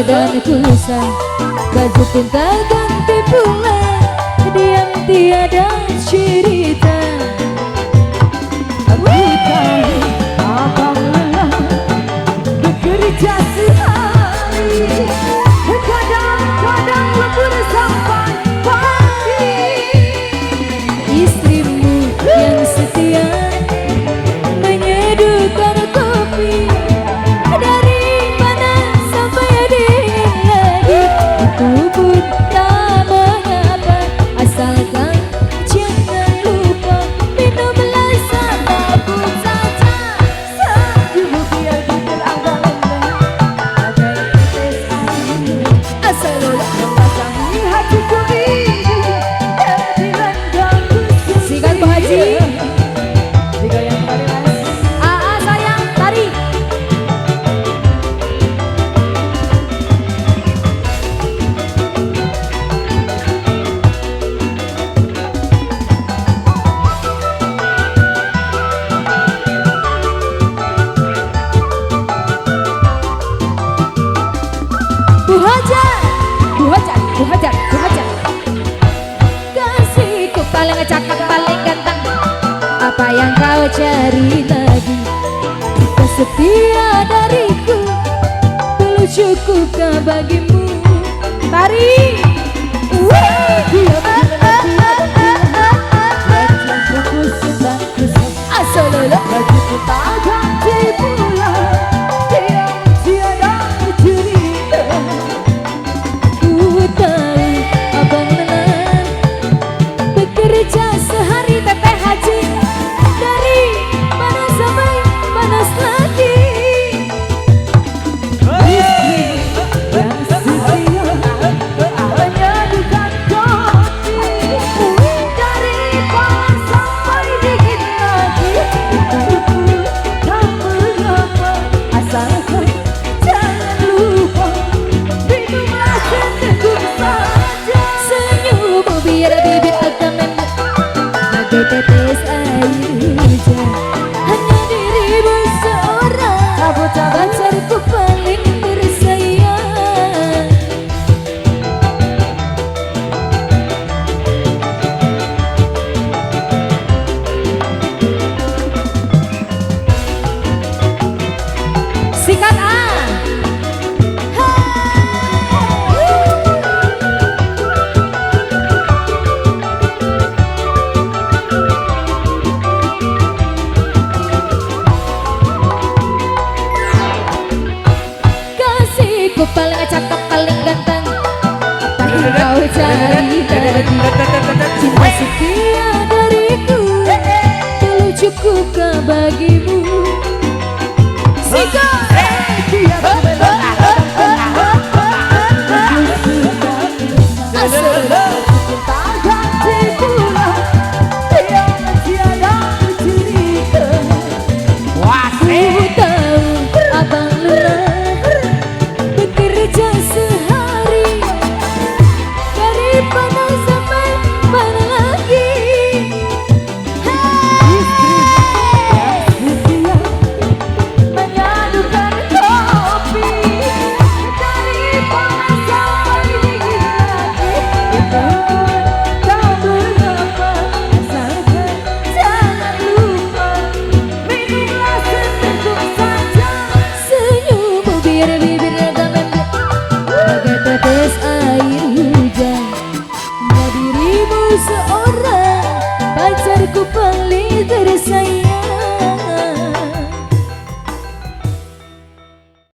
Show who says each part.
Speaker 1: dan kusah, baju pun tak ganti pula, diam tiada cerita.
Speaker 2: Aku tahu abang lelah bekerja sehari, kadang-kadang lembur sampai pagi.
Speaker 1: Istrimu yang setia menyeduhkan kopi, dari mana sampai dingin lagi. Itu pun tak mengapa, asalkan jangan lupa minumlah sabun saja.
Speaker 2: Senyummu biar diterangkan bagai tetes air,
Speaker 1: Asal
Speaker 2: membasahi hatiku ini dari renggang kusuk.
Speaker 1: sikat Bu Haji.
Speaker 2: Tiga yang paling asik.
Speaker 1: Aa sayang, tarik. Bu Hajar, Bu Hajar, Bu Hajar, Bu Hajar. Kasihku paling cakep, paling ganteng. Apa yang kau cari lagi? Jika setia dariku, belum cukupkah bagimu? Tari. Asalala.
Speaker 2: Bajuku tak ganti pula, diam tiada cerita.
Speaker 1: Ku tahu abang lelah bekerja sehari teteh haji, dari panas sampai panas lagi.
Speaker 2: Yang setia menyadukan kopi, dari panas sampai dingin lagi. Itu pun tak mengapa, asalkan jangan lupa minumlah seteguk saja.
Speaker 1: Senyummu biar bibir akan mendek bagai tetes air hujan. Hanya dirimu seorang pacarku paling tersayang. Sikat A. Kasihku paling cakep, paling ganteng. Apa yang kau cari lagi? Cinta setia dariku, belum cukupkah bagimu? Sikat.
Speaker 2: Biar